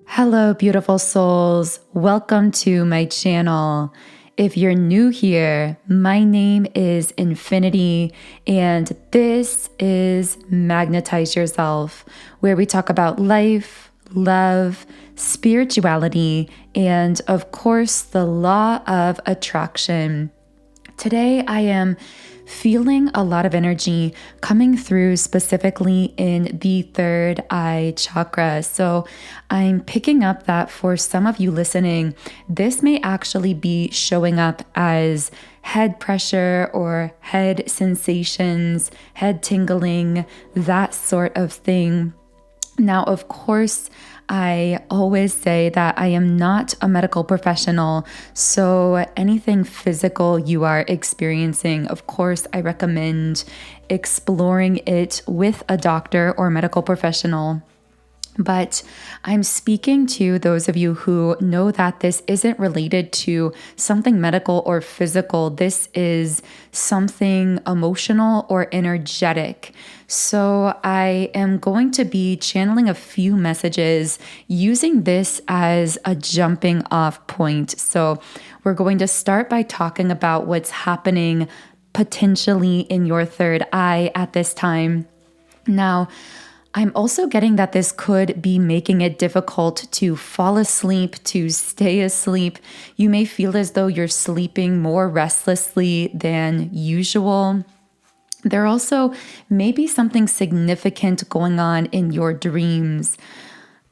Hello, beautiful souls. Welcome to my channel. If you're new here, my name is Infinity, and this is Magnetize Yourself, where we talk about life, love, spirituality, and of course, the law of attraction. Today, I am feeling a lot of energy coming through specifically in the third eye chakra. So I'm picking up that for some of you listening, this may actually be showing up as head pressure or head sensations, head tingling, that sort of thing. Now, of course, I always say that I am not a medical professional, so anything physical you are experiencing, of course, I recommend exploring it with a doctor or medical professional. But I'm speaking to those of you who know that this isn't related to something medical or physical. This is something emotional or energetic. So I am going to be channeling a few messages using this as a jumping off point. So we're going to start by talking about what's happening potentially in your third eye at this time. Now, I'm also getting that this could be making it difficult to fall asleep, to stay asleep. You may feel as though you're sleeping more restlessly than usual. There also may be something significant going on in your dreams.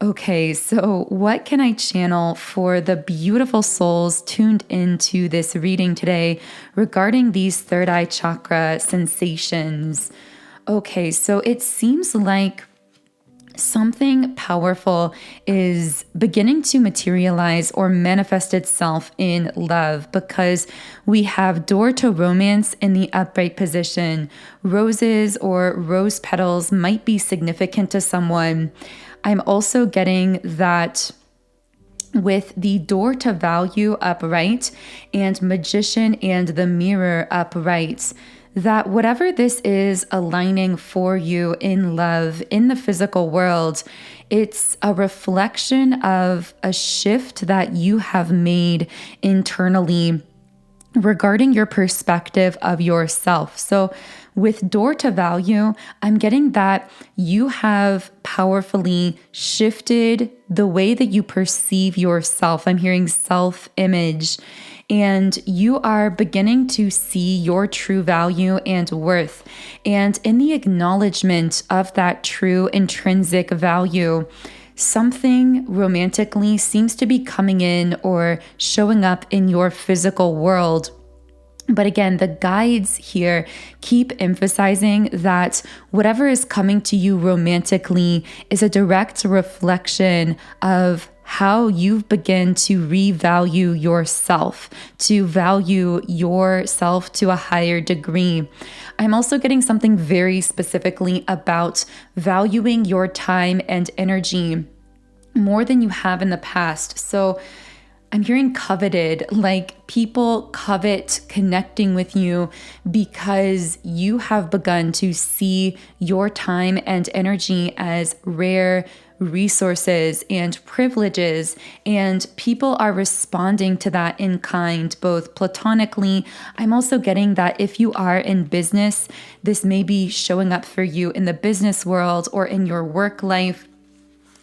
Okay, so what can I channel for the beautiful souls tuned into this reading today regarding these third eye chakra sensations? Okay, so it seems like something powerful is beginning to materialize or manifest itself in love because we have door to romance in the upright position. Roses or rose petals might be significant to someone. I'm also getting that with the door to value upright and magician and the mirror upright, that whatever this is aligning for you in love, in the physical world, it's a reflection of a shift that you have made internally regarding your perspective of yourself. So with door to value, I'm getting that you have powerfully shifted the way that you perceive yourself. I'm hearing self-image, and you are beginning to see your true value and worth. And in the acknowledgement of that true intrinsic value, something romantically seems to be coming in or showing up in your physical world. But again, the guides here keep emphasizing that whatever is coming to you romantically is a direct reflection of how you've begun to revalue yourself, to value yourself to a higher degree. I'm also getting something very specifically about valuing your time and energy more than you have in the past. So I'm hearing coveted, like people covet connecting with you because you have begun to see your time and energy as rare resources and privileges, and people are responding to that in kind, both platonically. I'm also getting that if you are in business, this may be showing up for you in the business world or in your work life.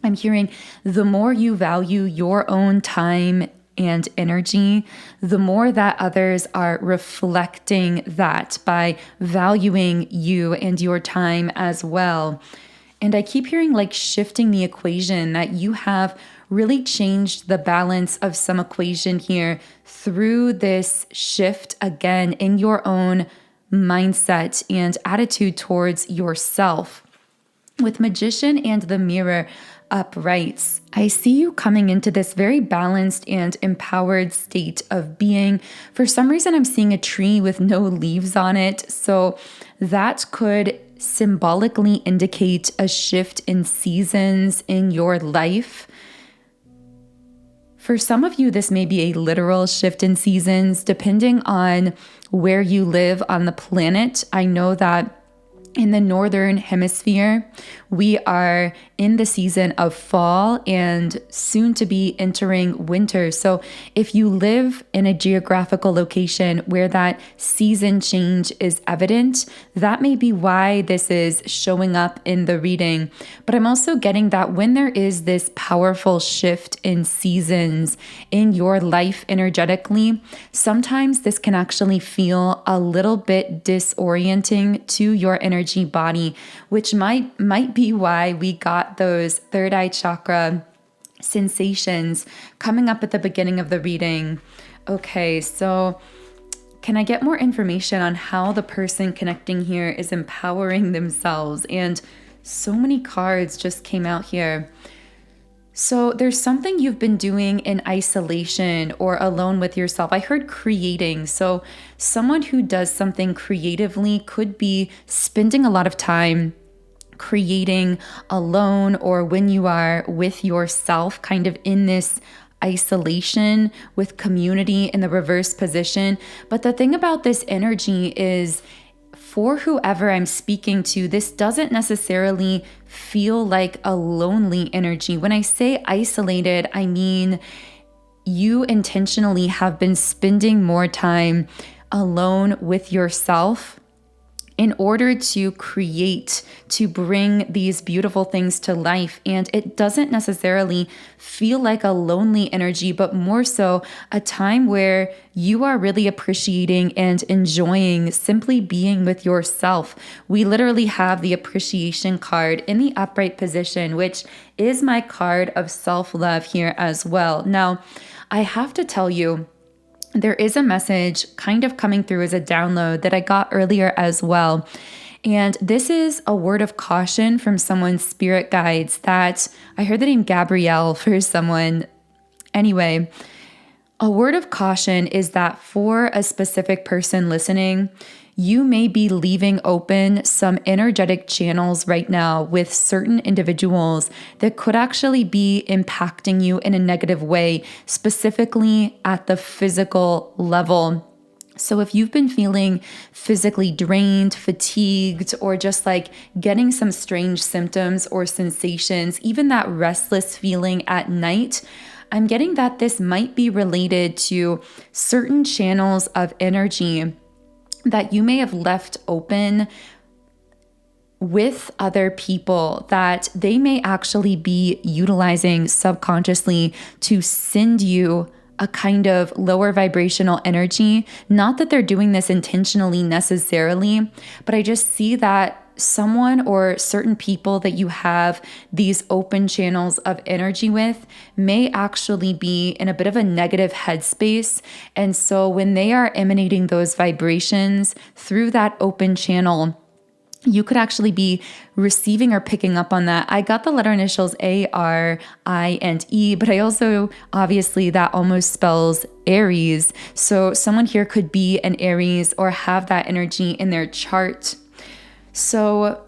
I'm hearing the more you value your own time and energy, the more that others are reflecting that by valuing you and your time as well. And I keep hearing like shifting the equation, that you have really changed the balance of some equation here through this shift again in your own mindset and attitude towards yourself. With magician and the mirror uprights, I see you coming into this very balanced and empowered state of being. For some reason, I'm seeing a tree with no leaves on it. So that could symbolically indicate a shift in seasons in your life. For some of you, this may be a literal shift in seasons, depending on where you live on the planet. I know that in the northern hemisphere, we are in the season of fall and soon to be entering winter. So if you live in a geographical location where that season change is evident, that may be why this is showing up in the reading. But I'm also getting that when there is this powerful shift in seasons in your life energetically, sometimes this can actually feel a little bit disorienting to your energy body, which might be why we got those third eye chakra sensations coming up at the beginning of the reading. Okay, so can I get more information on how the person connecting here is empowering themselves? And so many cards just came out here. So there's something you've been doing in isolation or alone with yourself. I heard creating. So someone who does something creatively could be spending a lot of time creating alone, or when you are with yourself, kind of in this isolation with community in the reverse position. But the thing about this energy is, for whoever I'm speaking to, this doesn't necessarily feel like a lonely energy. When I say isolated, I mean you intentionally have been spending more time alone with yourself in order to create, to bring these beautiful things to life. And it doesn't necessarily feel like a lonely energy, but more so a time where you are really appreciating and enjoying simply being with yourself. We literally have the appreciation card in the upright position, which is my card of self-love here as well. Now, I have to tell you, there is a message kind of coming through as a download that I got earlier as well. And this is a word of caution from someone's spirit guides that I heard the name Gabrielle for someone. Anyway, a word of caution is that for a specific person listening, you may be leaving open some energetic channels right now with certain individuals that could actually be impacting you in a negative way, specifically at the physical level. So if you've been feeling physically drained, fatigued, or just like getting some strange symptoms or sensations, even that restless feeling at night, I'm getting that this might be related to certain channels of energy that you may have left open with other people, that they may actually be utilizing subconsciously to send you a kind of lower vibrational energy. Not that they're doing this intentionally necessarily, but I just see that someone or certain people that you have these open channels of energy with may actually be in a bit of a negative headspace. And so when they are emanating those vibrations through that open channel, you could actually be receiving or picking up on that. I got the letter initials A, R, I, and E, but I also, obviously, that almost spells Aries. So someone here could be an Aries or have that energy in their chart. So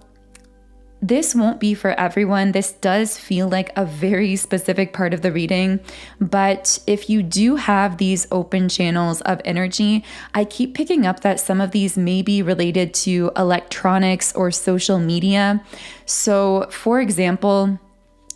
this won't be for everyone. This does feel like a very specific part of the reading. But if you do have these open channels of energy, I keep picking up that some of these may be related to electronics or social media. So for example,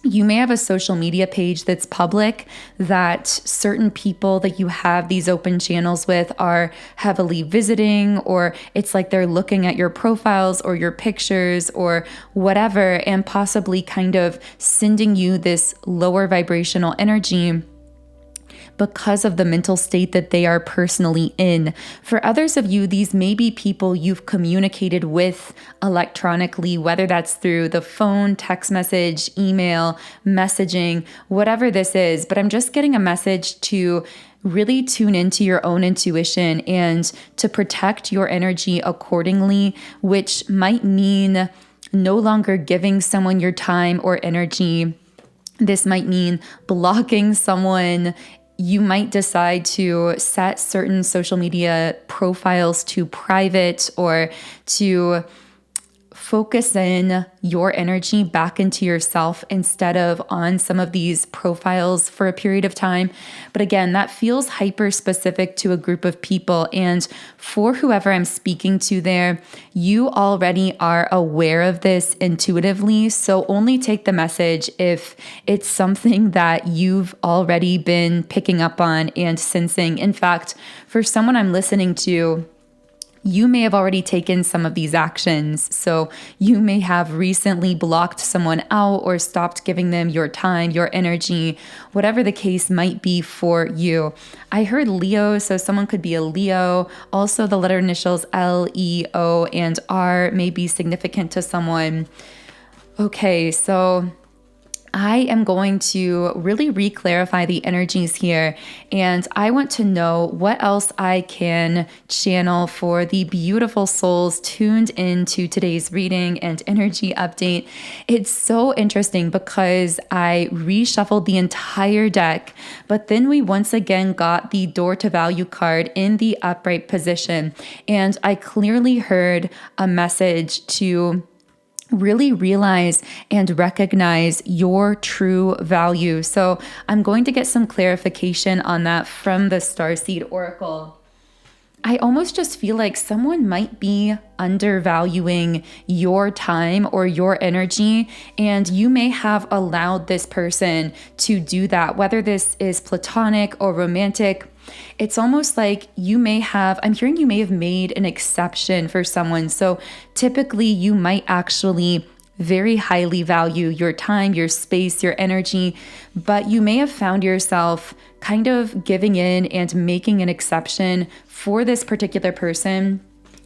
you may have a social media page that's public that certain people that you have these open channels with are heavily visiting, or it's like they're looking at your profiles or your pictures or whatever, and possibly kind of sending you this lower vibrational energy because of the mental state that they are personally in. For others of you, these may be people you've communicated with electronically, whether that's through the phone, text message, email, messaging, whatever this is. But I'm just getting a message to really tune into your own intuition and to protect your energy accordingly, which might mean no longer giving someone your time or energy. This might mean blocking someone. You might decide to set certain social media profiles to private or to focus in your energy back into yourself instead of on some of these profiles for a period of time. But again, that feels hyper specific to a group of people. And for whoever I'm speaking to there, you already are aware of this intuitively. So only take the message if it's something that you've already been picking up on and sensing. In fact, for someone I'm listening to, you may have already taken some of these actions. So you may have recently blocked someone out or stopped giving them your time, your energy, whatever the case might be for you. I heard Leo, so someone could be a Leo. Also, the letter initials L, E, O, and R may be significant to someone. Okay, so I am going to really re-clarify the energies here, and I want to know what else I can channel for the beautiful souls tuned into today's reading and energy update. It's so interesting because I reshuffled the entire deck, but then we once again got the Door to Value card in the upright position, and I clearly heard a message to really realize and recognize your true value. So I'm going to get some clarification on that from the Starseed Oracle. I almost just feel like someone might be undervaluing your time or your energy, and you may have allowed this person to do that, whether this is platonic or romantic. It's almost like I'm hearing you may have made an exception for someone. So typically you might actually very highly value your time, your space, your energy, but you may have found yourself kind of giving in and making an exception for this particular person.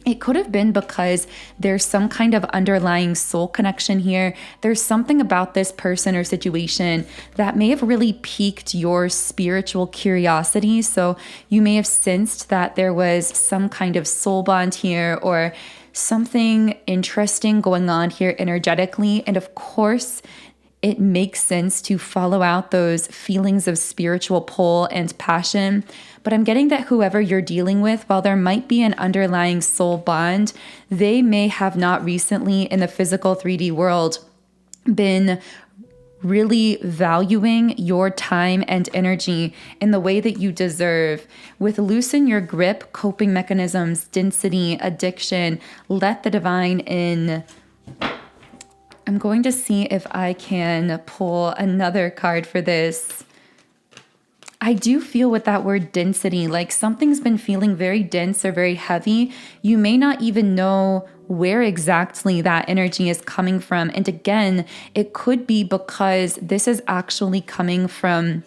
It could have been because there's some kind of underlying soul connection here. There's something about this person or situation that may have really piqued your spiritual curiosity. So you may have sensed that there was some kind of soul bond here or something interesting going on here energetically. And of course, it makes sense to follow out those feelings of spiritual pull and passion. But I'm getting that whoever you're dealing with, while there might be an underlying soul bond, they may have not recently in the physical 3D world been really valuing your time and energy in the way that you deserve. With loosen your grip, coping mechanisms, density, addiction, let the divine in. I'm going to see if I can pull another card for this. I do feel with that word density, like something's been feeling very dense or very heavy. You may not even know where exactly that energy is coming from. And again, it could be because this is actually coming from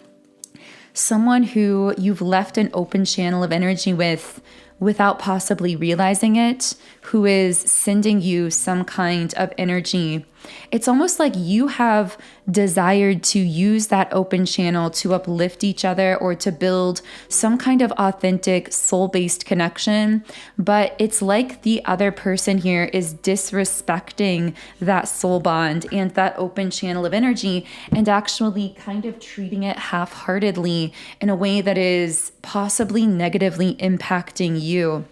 someone who you've left an open channel of energy with without possibly realizing it, who is sending you some kind of energy. It's almost like you have desired to use that open channel to uplift each other or to build some kind of authentic soul-based connection. But it's like the other person here is disrespecting that soul bond and that open channel of energy and actually kind of treating it half-heartedly in a way that is possibly negatively impacting you.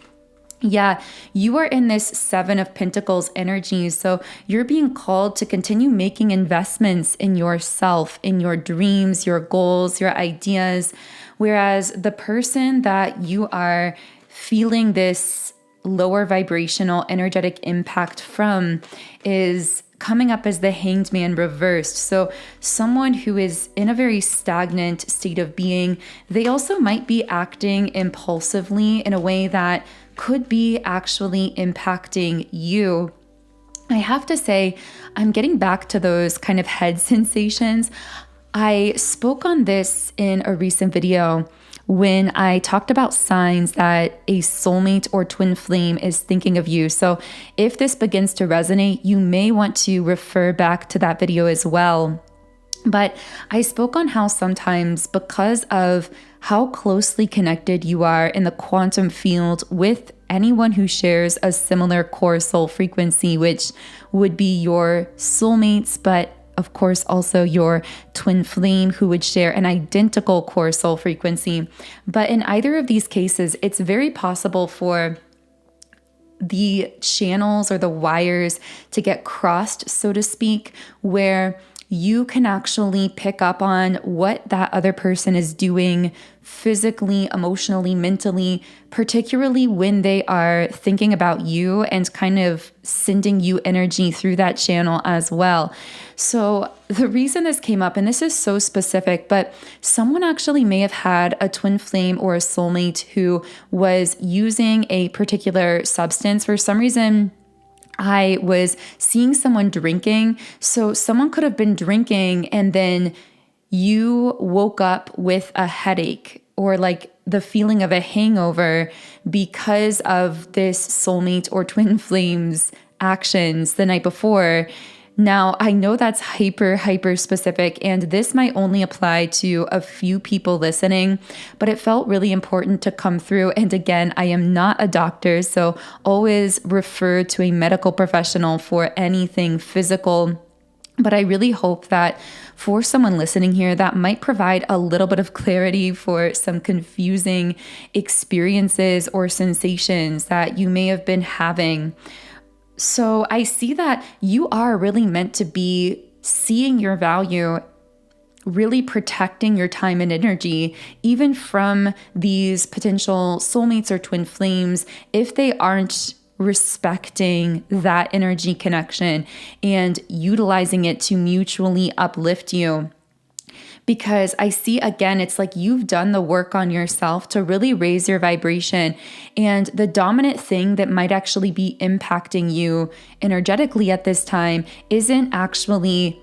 Yeah, you are in this Seven of Pentacles energy, so you're being called to continue making investments in yourself, in your dreams, your goals, your ideas, whereas the person that you are feeling this lower vibrational energetic impact from is coming up as the Hanged Man reversed. So someone who is in a very stagnant state of being, they also might be acting impulsively in a way that could be actually impacting you. I have to say, I'm getting back to those kind of head sensations. I spoke on this in a recent video when I talked about signs that a soulmate or twin flame is thinking of you. So if this begins to resonate, you may want to refer back to that video as well. But I spoke on how sometimes, because of how closely connected you are in the quantum field with anyone who shares a similar core soul frequency, which would be your soulmates, but of course also your twin flame who would share an identical core soul frequency. But in either of these cases, it's very possible for the channels or the wires to get crossed, so to speak, where you can actually pick up on what that other person is doing physically, emotionally, mentally, particularly when they are thinking about you and kind of sending you energy through that channel as well. So the reason this came up, and this is so specific, but someone actually may have had a twin flame or a soulmate who was using a particular substance. For some reason, I was seeing someone drinking. So someone could have been drinking and then you woke up with a headache or like the feeling of a hangover because of this soulmate or twin flames actions the night before. Now, I know that's hyper specific, and this might only apply to a few people listening, but it felt really important to come through. And again, I am not a doctor, so always refer to a medical professional for anything physical. But I really hope that for someone listening here, that might provide a little bit of clarity for some confusing experiences or sensations that you may have been having. So I see that you are really meant to be seeing your value, really protecting your time and energy, even from these potential soulmates or twin flames, if they aren't respecting that energy connection and utilizing it to mutually uplift you. Because I see, again, it's like you've done the work on yourself to really raise your vibration. And the dominant thing that might actually be impacting you energetically at this time isn't actually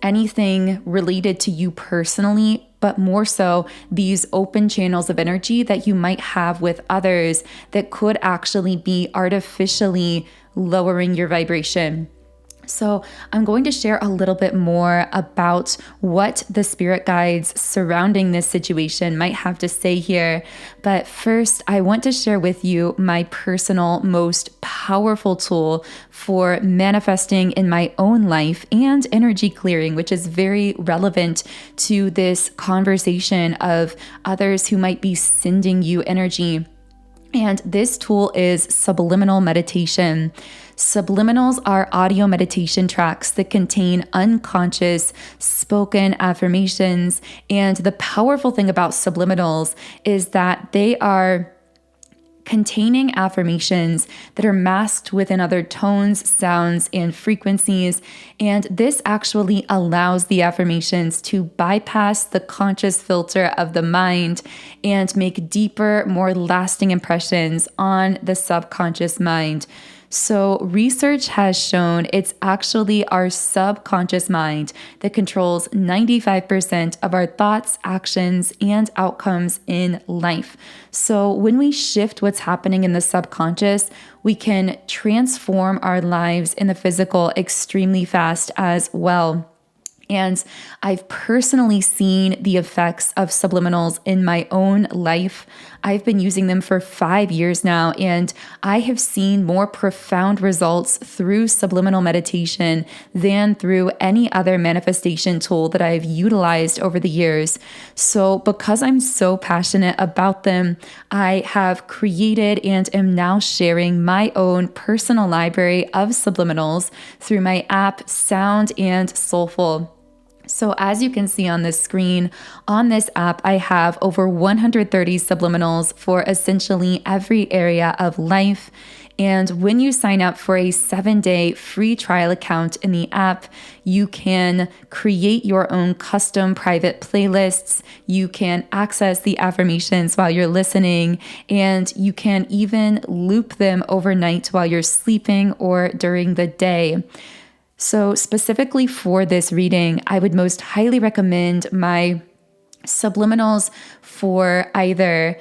anything related to you personally, but more so these open channels of energy that you might have with others that could actually be artificially lowering your vibration. So I'm going to share a little bit more about what the spirit guides surrounding this situation might have to say here. But first, I want to share with you my personal, most powerful tool for manifesting in my own life and energy clearing, which is very relevant to this conversation of others who might be sending you energy. And this tool is subliminal meditation. Subliminals are audio meditation tracks that contain unconscious spoken affirmations. And the powerful thing about subliminals is that they are containing affirmations that are masked within other tones, sounds, and frequencies. And this actually allows the affirmations to bypass the conscious filter of the mind and make deeper, more lasting impressions on the subconscious mind. So research has shown it's actually our subconscious mind that controls 95% of our thoughts, actions, and outcomes in life. So when we shift what's happening in the subconscious, we can transform our lives in the physical extremely fast as well. And I've personally seen the effects of subliminals in my own life. I've been using them for 5 years now, and I have seen more profound results through subliminal meditation than through any other manifestation tool that I've utilized over the years. So because I'm so passionate about them, I have created and am now sharing my own personal library of subliminals through my app, Sound and Soulful. So as you can see on this screen, on this app, I have over 130 subliminals for essentially every area of life. And when you sign up for a 7-day free trial account in the app, you can create your own custom private playlists. You can access the affirmations while you're listening, and you can even loop them overnight while you're sleeping or during the day. So specifically for this reading, I would most highly recommend my subliminals for either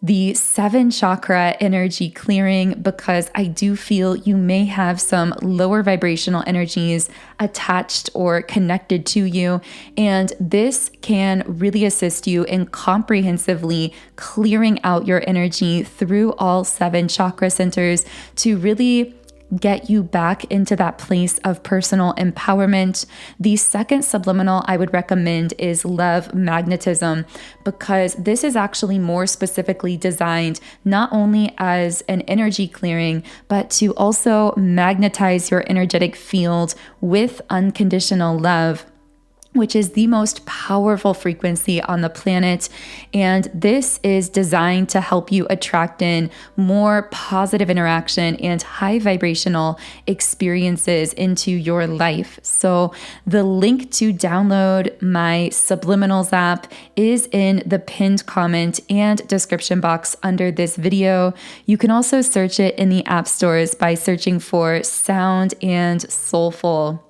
the 7 chakra energy clearing, because I do feel you may have some lower vibrational energies attached or connected to you. And this can really assist you in comprehensively clearing out your energy through all 7 chakra centers to really get you back into that place of personal empowerment. The second subliminal I would recommend is Love Magnetism, because this is actually more specifically designed not only as an energy clearing, but to also magnetize your energetic field with unconditional love, which is the most powerful frequency on the planet. And this is designed to help you attract in more positive interaction and high vibrational experiences into your life. So the link to download my Subliminals app is in the pinned comment and description box under this video. You can also search it in the app stores by searching for Sound and Soulful.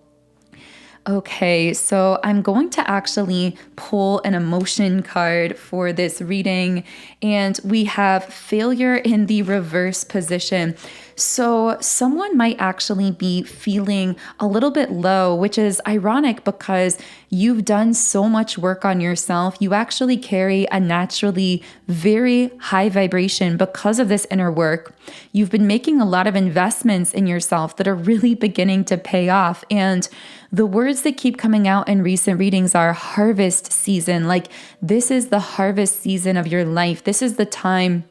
Okay, so I'm going to actually pull an emotion card for this reading, and we have failure in the reverse position. So someone might actually be feeling a little bit low, which is ironic because you've done so much work on yourself. You actually carry a naturally very high vibration because of this inner work. You've been making a lot of investments in yourself that are really beginning to pay off. And the words that keep coming out in recent readings are harvest season. Like, this is the harvest season of your life. This is the time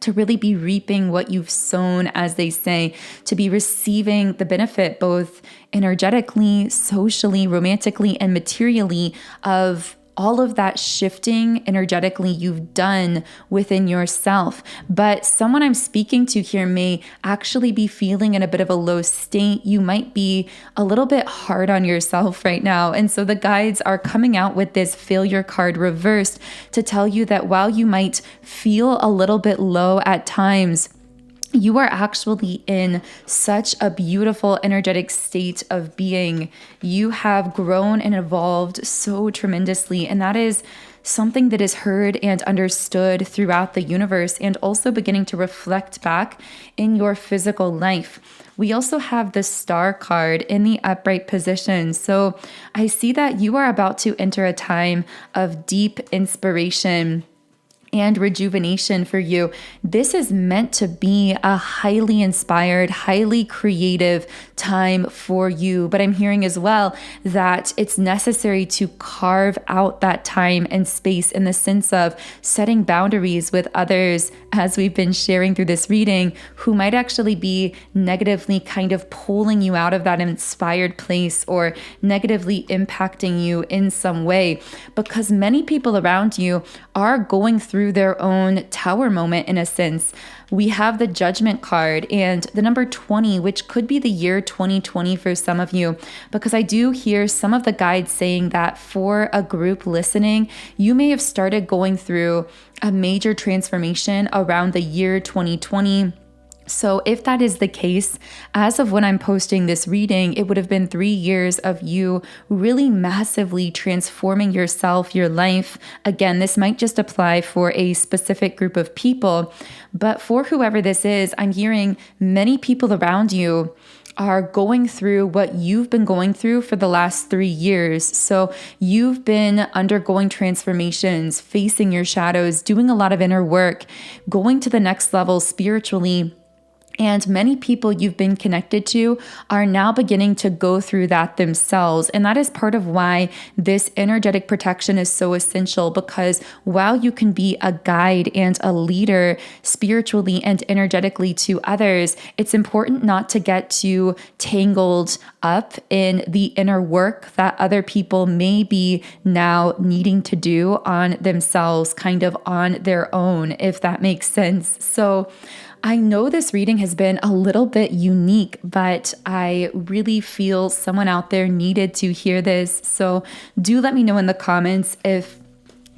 to really be reaping what you've sown, as they say, to be receiving the benefit both energetically, socially, romantically, and materially of all of that shifting energetically you've done within yourself. But someone I'm speaking to here may actually be feeling in a bit of a low state. You might be a little bit hard on yourself right now. And so the guides are coming out with this failure card reversed to tell you that while you might feel a little bit low at times, you are actually in such a beautiful energetic state of being. You have grown and evolved so tremendously, and that is something that is heard and understood throughout the universe and also beginning to reflect back in your physical life. We also have the Star card in the upright position. So I see that you are about to enter a time of deep inspiration and rejuvenation for you. This is meant to be a highly inspired, highly creative time for you. But I'm hearing as well that it's necessary to carve out that time and space in the sense of setting boundaries with others, as we've been sharing through this reading, who might actually be negatively kind of pulling you out of that inspired place or negatively impacting you in some way, because many people around you are going through their own tower moment in a sense. We have the Judgment card and the number 20, which could be the year 2020 for some of you, because I do hear some of the guides saying that for a group listening, you may have started going through a major transformation around the year 2020. So if that is the case, as of when I'm posting this reading, it would have been 3 years of you really massively transforming yourself, your life. Again, this might just apply for a specific group of people, but for whoever this is, I'm hearing many people around you are going through what you've been going through for the last 3 years. So you've been undergoing transformations, facing your shadows, doing a lot of inner work, going to the next level spiritually. And many people you've been connected to are now beginning to go through that themselves. And that is part of why this energetic protection is so essential, because while you can be a guide and a leader spiritually and energetically to others, it's important not to get too tangled up in the inner work that other people may be now needing to do on themselves, kind of on their own, if that makes sense. So I know this reading has been a little bit unique, but I really feel someone out there needed to hear this. So do let me know in the comments if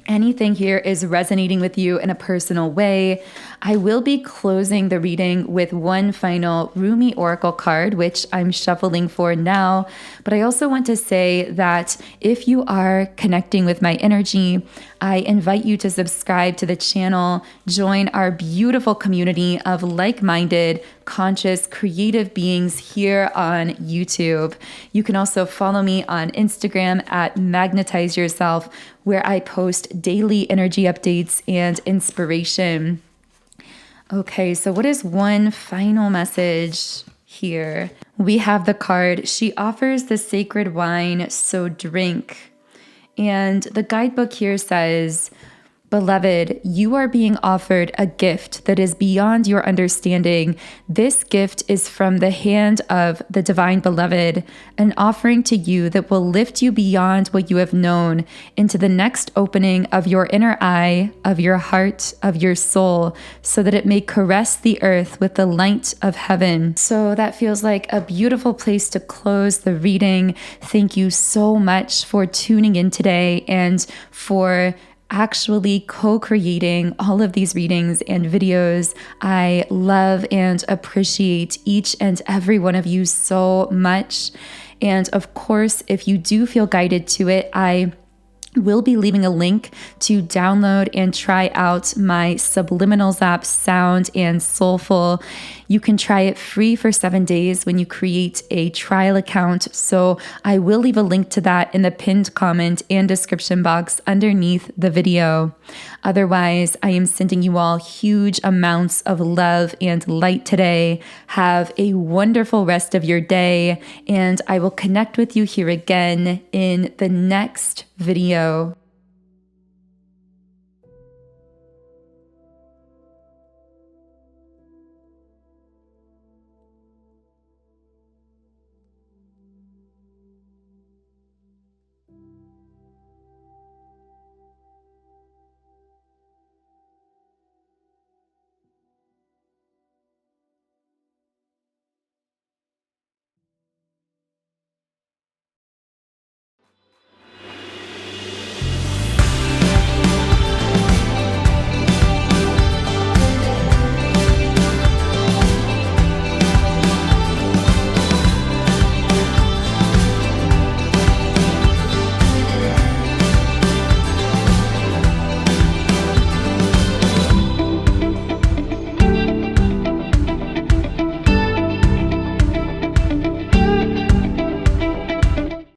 anything here is resonating with you in a personal way. I will be closing the reading with one final Rumi Oracle card, which I'm shuffling for now. But I also want to say that if you are connecting with my energy, I invite you to subscribe to the channel, join our beautiful community of like-minded, conscious, creative beings here on YouTube. You can also follow me on Instagram at Magnetize Yourself, where I post daily energy updates and inspiration. Okay, so what is one final message here. We have the card, she offers the sacred wine, so drink. And the guidebook here says, beloved, you are being offered a gift that is beyond your understanding. This gift is from the hand of the divine beloved, an offering to you that will lift you beyond what you have known into the next opening of your inner eye, of your heart, of your soul, so that it may caress the earth with the light of heaven. So that feels like a beautiful place to close the reading. Thank you so much for tuning in today and for actually co-creating all of these readings and videos. I love and appreciate each and every one of you so much. And of course, if you do feel guided to it, I will be leaving a link to download and try out my Subliminals app, sound and soulful. You can try it free for 7 days when you create a trial account. So I will leave a link to that in the pinned comment and description box underneath the video. Otherwise, I am sending you all huge amounts of love and light today. Have a wonderful rest of your day, and I will connect with you here again in the next video.